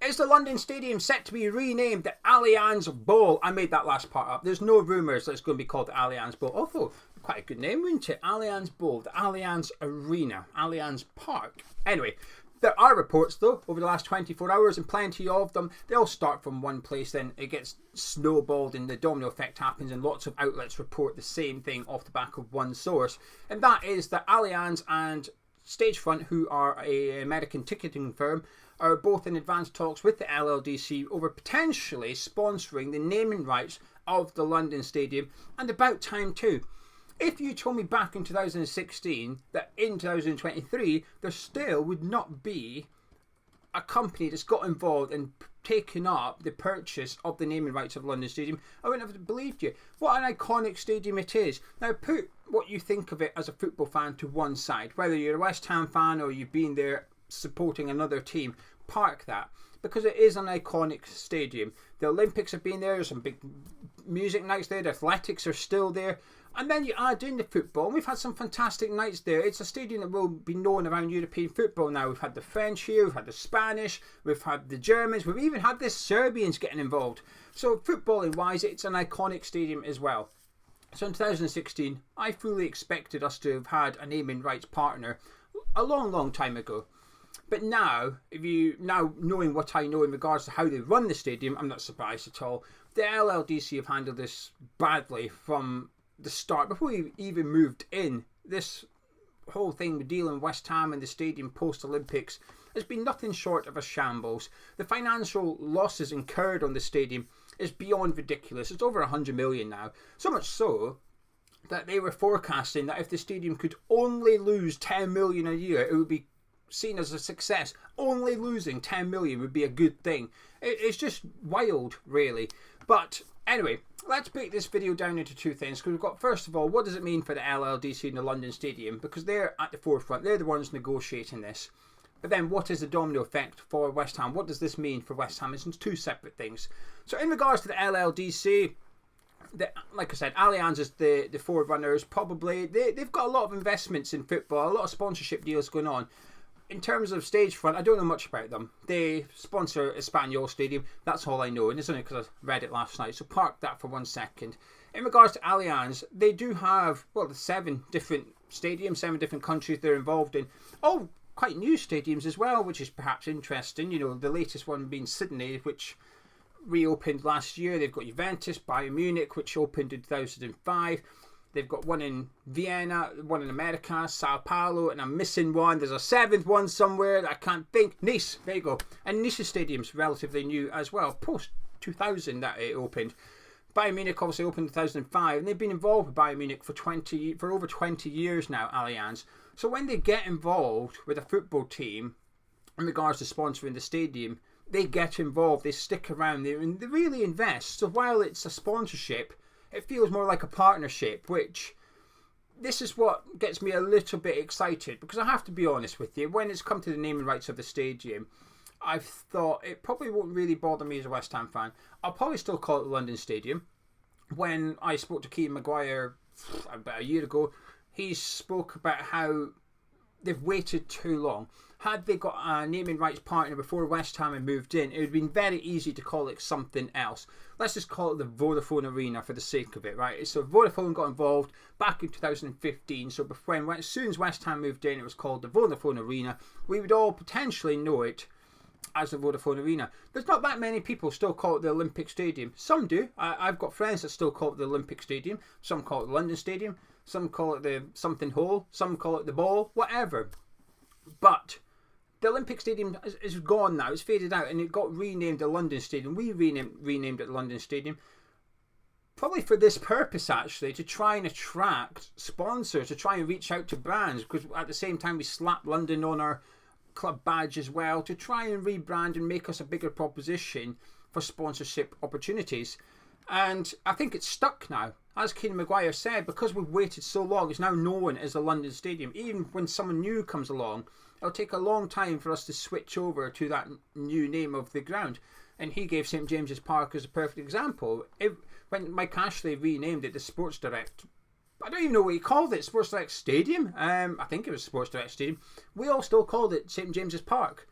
Is the London Stadium set to be renamed the Allianz Bowl? I made that last part up. There's no rumours that it's going to be called the Allianz Bowl. Although, quite a good name, wouldn't it? Allianz Bowl, the Allianz Arena, Allianz Park. Anyway, there are reports, though, over the last 24 hours, and plenty of them. They all start from one place, then it gets snowballed, and the domino effect happens, and lots of outlets report the same thing off the back of one source. And that is that Allianz and Stagefront, who are an American ticketing firm, are both in advanced talks with the LLDC over potentially sponsoring the naming rights of the London Stadium, and about time too. If you told me back in 2016 that in 2023 there still would not be a company that's got involved and taken up the purchase of the naming rights of London Stadium, I wouldn't have believed you. What an iconic stadium it is. Now put what you think of it as a football fan to one side. Whether you're a West Ham fan or you've been there supporting another team, park that, because it is an iconic stadium. The Olympics have been there, there's some big music nights there, the athletics are still there, and then you add in the football, and we've had some fantastic nights there. It's a stadium that will be known around European football now. We've had the French here, we've had the Spanish, we've had the Germans, we've even had the Serbians getting involved. So footballing wise, it's an iconic stadium as well. So in 2016, I fully expected us to have had a naming rights partner a long time ago. But now, now knowing what I know in regards to how they run the stadium, I'm not surprised at all. The LLDC have handled this badly from the start. Before we even moved in, this whole thing with dealing West Ham and the stadium post-Olympics has been nothing short of a shambles. The financial losses incurred on the stadium is beyond ridiculous. It's over 100 million now. So much so that they were forecasting that if the stadium could only lose 10 million a year, it would be seen as a success. Only losing 10 million would be a good thing. It's just wild, really. But anyway, let's break this video down into two things, because we've got, first of all, what does it mean for the LLDC and the London Stadium, because they're at the forefront, they're the ones negotiating this. But then what is the domino effect for West Ham? What does this mean for West Ham? It's two separate things. So in regards to the LLDC, like I said, Allianz is the forerunners. Probably they've got a lot of investments in football, a lot of sponsorship deals going on. In terms of Stagefront, I don't know much about them. They sponsor Espanyol Stadium. That's all I know, and it's only because I read it last night. So park that for 1 second. In regards to Allianz, they do have, well, 7 different stadiums, 7 different countries they're involved in. All quite new stadiums as well, which is perhaps interesting. You know, the latest one being Sydney, which reopened last year. They've got Juventus, Bayern Munich, which opened in 2005. They've got one in Vienna, one in America, Sao Paulo, and I'm missing one. There's a 7th one somewhere that I can't think. Nice, there you go. And Nice's stadium's relatively new as well, post 2000 that it opened. Bayern Munich obviously opened in 2005, and they've been involved with Bayern Munich for over 20 years now, Allianz. So when they get involved with a football team in regards to sponsoring the stadium, they get involved, they stick around there, and they really invest. So while it's a sponsorship, it feels more like a partnership, which this is what gets me a little bit excited, because I have to be honest with you, when it's come to the naming rights of the stadium, I've thought it probably won't really bother me as a West Ham fan. I'll probably still call it the London Stadium. When I spoke to Keane Maguire about a year ago, he spoke about how they've waited too long. Had they got a naming rights partner before West Ham had moved in, it would have been very easy to call it something else. Let's just call it the Vodafone Arena for the sake of it, right? So Vodafone got involved back in 2015. So as soon as West Ham moved in, it was called the Vodafone Arena. We would all potentially know it as the Vodafone Arena. There's not that many people still call it the Olympic Stadium. Some do. I've got friends that still call it the Olympic Stadium. Some call it the London Stadium. Some call it the something hole. Some call it the ball. Whatever. But the Olympic Stadium is gone now. It's faded out, and it got renamed the London Stadium. We renamed it London Stadium. Probably for this purpose, actually, to try and attract sponsors, to try and reach out to brands, because at the same time we slapped London on our club badge as well, to try and rebrand and make us a bigger proposition for sponsorship opportunities. And I think it's stuck now. As Keane Maguire said, because we've waited so long, it's now known as the London Stadium. Even when someone new comes along, it'll take a long time for us to switch over to that new name of the ground. And he gave St James's Park as a perfect example. When Mike Ashley renamed it the Sports Direct, I don't even know what he called it, Sports Direct Stadium. I think it was Sports Direct Stadium. We all still called it St James's Park.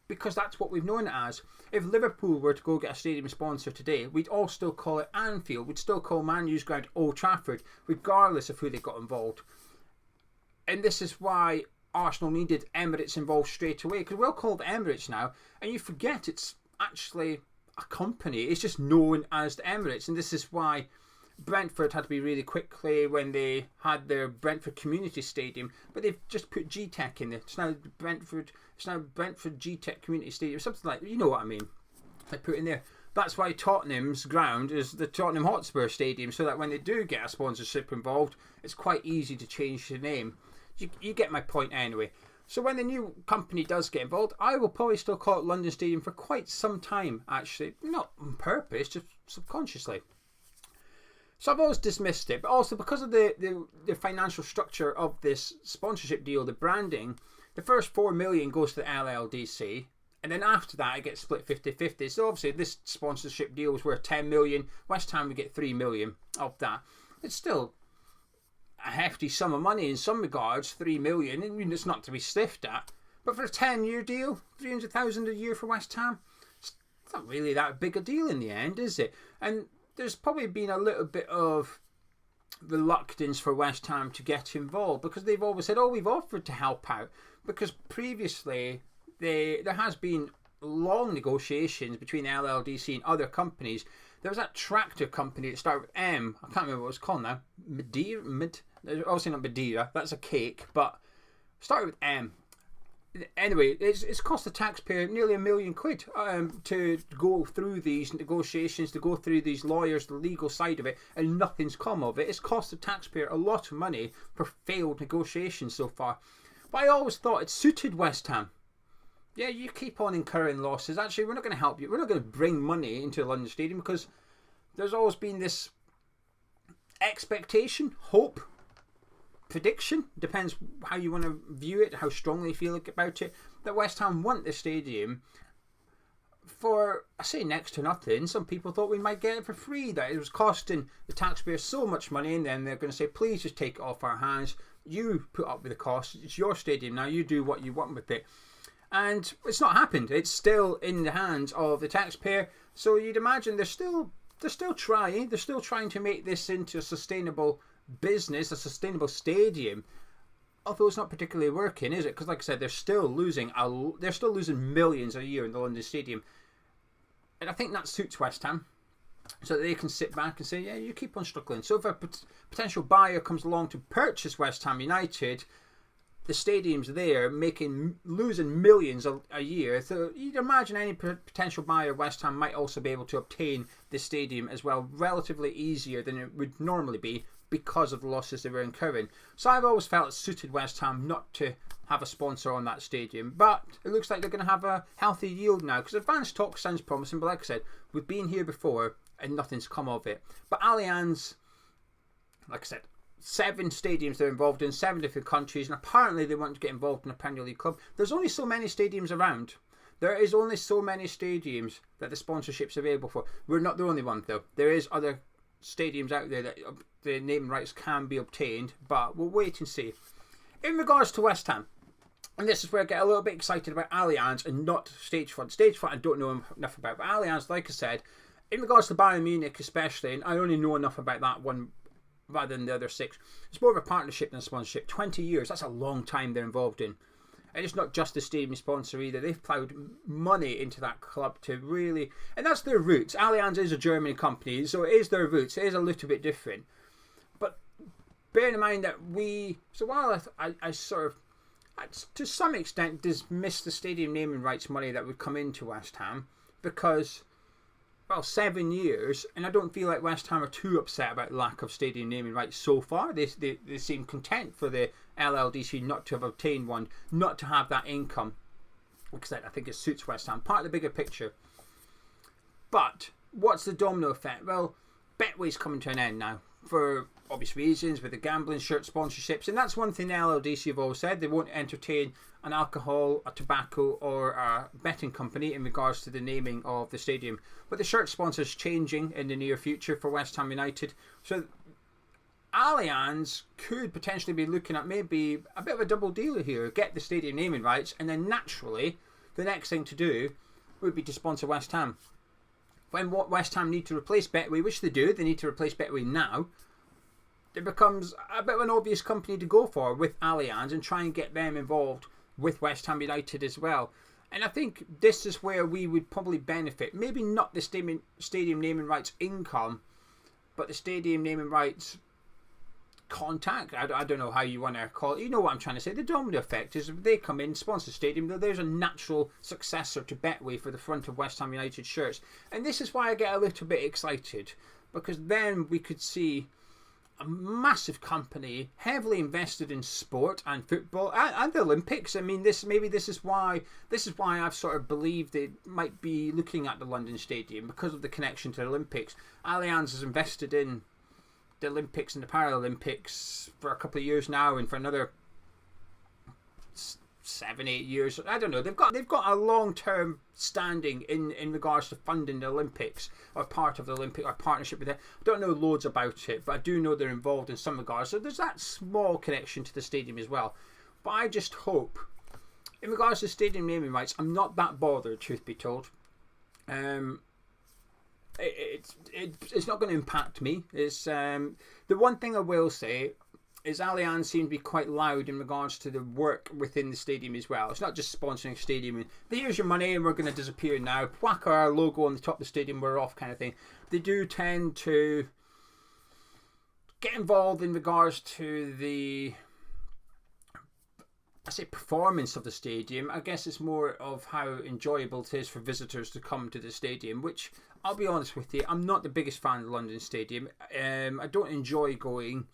because that's what we've known it as. If Liverpool were to go get a stadium sponsor today, we'd all still call it Anfield. We'd still call Man U's ground Old Trafford, regardless of who they got involved. And this is why Arsenal needed Emirates involved straight away, because we're all called Emirates now, and you forget it's actually a company. It's just known as the Emirates, and this is why Brentford had to be really quickly when they had their Brentford Community Stadium, but they've just put G-Tech in there. It's now Brentford G-Tech Community Stadium, something like, you know what I mean. They put in there. That's why Tottenham's ground is the Tottenham Hotspur Stadium, so that when they do get a sponsorship involved, it's quite easy to change the name. You get my point anyway. So when the new company does get involved, I will probably still call it London Stadium for quite some time, actually. Not on purpose, just subconsciously. So I've always dismissed it, but also because of the financial structure of this sponsorship deal, the branding, the first 4 million goes to the LLDC, and then after that it gets split 50-50. So obviously this sponsorship deal was worth 10 million. West Ham would get 3 million of that. It's still a hefty sum of money in some regards, 3 million. I mean, it's not to be sniffed at. But for a 10-year deal, 300,000 a year for West Ham, it's not really that big a deal in the end, is it? And there's probably been a little bit of reluctance for West Ham to get involved, because they've always said, oh, we've offered to help out. Because previously, there has been long negotiations between LLDC and other companies. There was that tractor company that started with M. I can't remember what it's called now. Obviously not Madeira. That's a cake. But started with M. Anyway, it's cost the taxpayer nearly £1 million to go through these negotiations, to go through these lawyers, the legal side of it, and nothing's come of it. It's cost the taxpayer a lot of money for failed negotiations so far. But I always thought it suited West Ham. Yeah, you keep on incurring losses. Actually, we're not going to help you. We're not going to bring money into the London Stadium, because there's always been this expectation, hope, prediction, depends how you want to view it, how strongly you feel about it, that West Ham want the stadium for, I say, next to nothing. Some people thought we might get it for free, that it was costing the taxpayers so much money, and then they're going to say, please just take it off our hands. You put up with the cost. It's your stadium now. You do what you want with it. And it's not happened. It's still in the hands of the taxpayer. So you'd imagine they're still trying. They're still trying to make this into a sustainable business, a sustainable stadium. Although it's not particularly working, is it? Because, like I said, they're still losing millions a year in the London Stadium, and I think that suits West Ham, so that they can sit back and say, yeah, you keep on struggling. So if a potential buyer comes along to purchase West Ham United, the stadium's there, losing millions a year. So you'd imagine any potential buyer West Ham might also be able to obtain the stadium as well, relatively easier than it would normally be, because of the losses they were incurring. So I've always felt it suited West Ham not to have a sponsor on that stadium. But it looks like they're going to have a healthy yield now, because advanced talk sounds promising, but like I said, we've been here before and nothing's come of it. But Allianz, like I said, 7 stadiums they're involved in, 7 different countries, and apparently they want to get involved in a Premier League club. There's only so many stadiums around. There is only so many stadiums that the sponsorship's available for. We're not the only one, though. There is other stadiums out there that the naming rights can be obtained, but we'll wait and see. In regards to West Ham, and this is where I get a little bit excited about Allianz and not Stagefront. Stagefront I don't know enough about, but Allianz, like I said, in regards to Bayern Munich especially, and I only know enough about that one rather than the other 6, it's more of a partnership than a sponsorship. 20 years, that's a long time they're involved in. And it's not just the stadium sponsor either. They've ploughed money into that club to really... And that's their roots. Allianz is a German company, so it is their roots. It is a little bit different. But bearing in mind that So while I sort of, to some extent, dismiss the stadium naming rights money that would come into West Ham, because, well, 7 years, and I don't feel like West Ham are too upset about the lack of stadium naming rights so far. They seem content for the LLDC not to have obtained one, not to have that income, because I think it suits West Ham, part of the bigger picture. But what's the domino effect? Well, Betway's coming to an end now, for obvious reasons, with the gambling shirt sponsorships, and that's one thing the LLDC have always said. They won't entertain an alcohol, a tobacco, or a betting company in regards to the naming of the stadium. But the shirt sponsor's changing in the near future for West Ham United, so Allianz could potentially be looking at maybe a bit of a double deal here. Get the stadium naming rights, and then naturally the next thing to do would be to sponsor West Ham. When what West Ham need to replace Betway, which they do, they need to replace Betway now, it becomes a bit of an obvious company to go for with Allianz and try and get them involved with West Ham United as well. And I think this is where we would probably benefit. Maybe not the stadium naming rights income, but the stadium naming rights contact. I don't know how you want to call it. You know what I'm trying to say. The domino effect is if they come in, sponsor the stadium, there's a natural successor to Betway for the front of West Ham United shirts. And this is why I get a little bit excited, because then we could see a massive company heavily invested in sport and football and the Olympics. I mean, this is why I've sort of believed they might be looking at the London Stadium, because of the connection to the Olympics. Allianz has invested in the Olympics and the Paralympics for a couple of years now, and for another 7-8 years. I don't know. They've got a long-term standing in regards to funding the Olympics, or part of the Olympic, or partnership with it. I don't know loads about it, but I do know they're involved in some regards. So there's that small connection to the stadium as well. But I just hope, in regards to stadium naming rights, I'm not that bothered, truth be told. It's not going to impact me. It's the one thing I will say is Allianz seem to be quite loud in regards to the work within the stadium as well. It's not just sponsoring a stadium and here's your money and we're going to disappear now. Whack our logo on the top of the stadium, we're off kind of thing. They do tend to get involved in regards to the, I say, performance of the stadium. I guess it's more of how enjoyable it is for visitors to come to the stadium, which I'll be honest with you, I'm not the biggest fan of the London Stadium. I don't enjoy going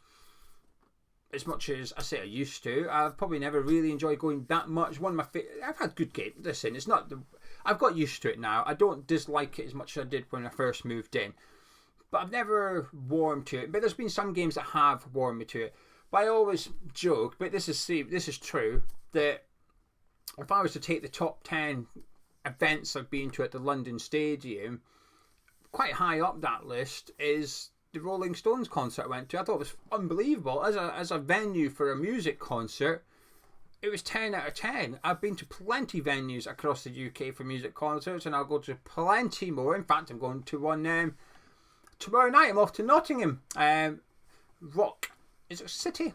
as much as I say I used to. I've probably never really enjoyed going that much. One of my I've had good games. Listen, it's not I've got used to it now. I don't dislike it as much as I did when I first moved in, but I've never warmed to it. But there's been some games that have warmed me to it. But I always joke, but this is true, that if I was to take the top 10 events I've been to at the London Stadium, quite high up that list is the Rolling Stones concert I went to. I thought it was unbelievable. As a venue for a music concert, it was 10 out of 10. I've been to plenty of venues across the UK for music concerts, and I'll go to plenty more. In fact, I'm going to one tomorrow night. I'm off to Nottingham. Rock City?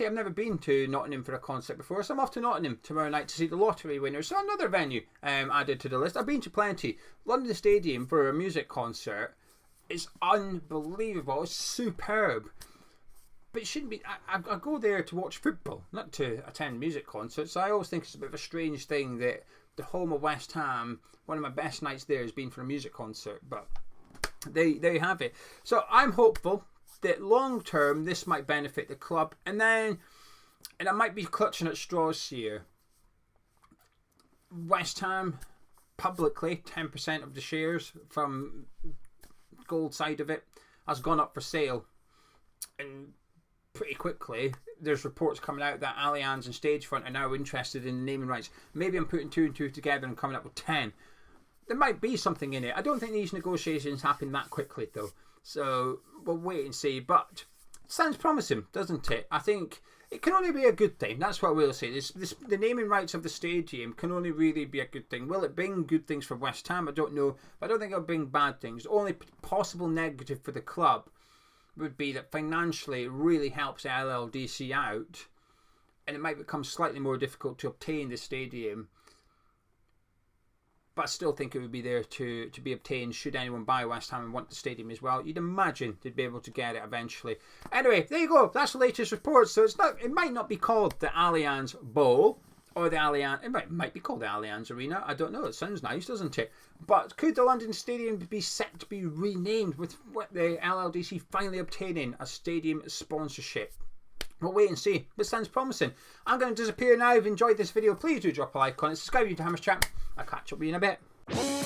I've never been to Nottingham for a concert before, so I'm off to Nottingham tomorrow night to see the lottery winners. So another venue added to the list. I've been to plenty. London Stadium for a music concert is unbelievable. It's superb. But it shouldn't be. I go there to watch football, not to attend music concerts. So I always think it's a bit of a strange thing that the home of West Ham, one of my best nights there has been for a music concert. But there you have it. So I'm hopeful that long term this might benefit the club, and I might be clutching at straws here. West Ham publicly 10% of the shares from gold side of it has gone up for sale, and pretty quickly there's reports coming out that Allianz and Stagefront are now interested in the naming rights. Maybe I'm putting 2 and 2 together and coming up with 10. There might be something in it. I don't think these negotiations happen that quickly though, so we'll wait and see. But it sounds promising, doesn't it? I think it can only be a good thing. That's what we'll say. The naming rights of the stadium can only really be a good thing. Will it bring good things for West Ham? I don't know. But I don't think it'll bring bad things. The only possible negative for the club would be that financially it really helps LLDC out, and it might become slightly more difficult to obtain the stadium. But I still think it would be there to be obtained should anyone buy West Ham and want the stadium as well. You'd imagine they'd be able to get it eventually. Anyway, there you go. That's the latest report. So it might not be called the Allianz Bowl or the Allianz. It might be called the Allianz Arena. I don't know. It sounds nice, doesn't it? But could the London Stadium be set to be renamed with the LLDC finally obtaining a stadium sponsorship? We'll wait and see. This sounds promising. I'm going to disappear now. If you enjoyed this video, please do drop a like on it. Subscribe to Hammer's Chat. I'll catch up with you in a bit.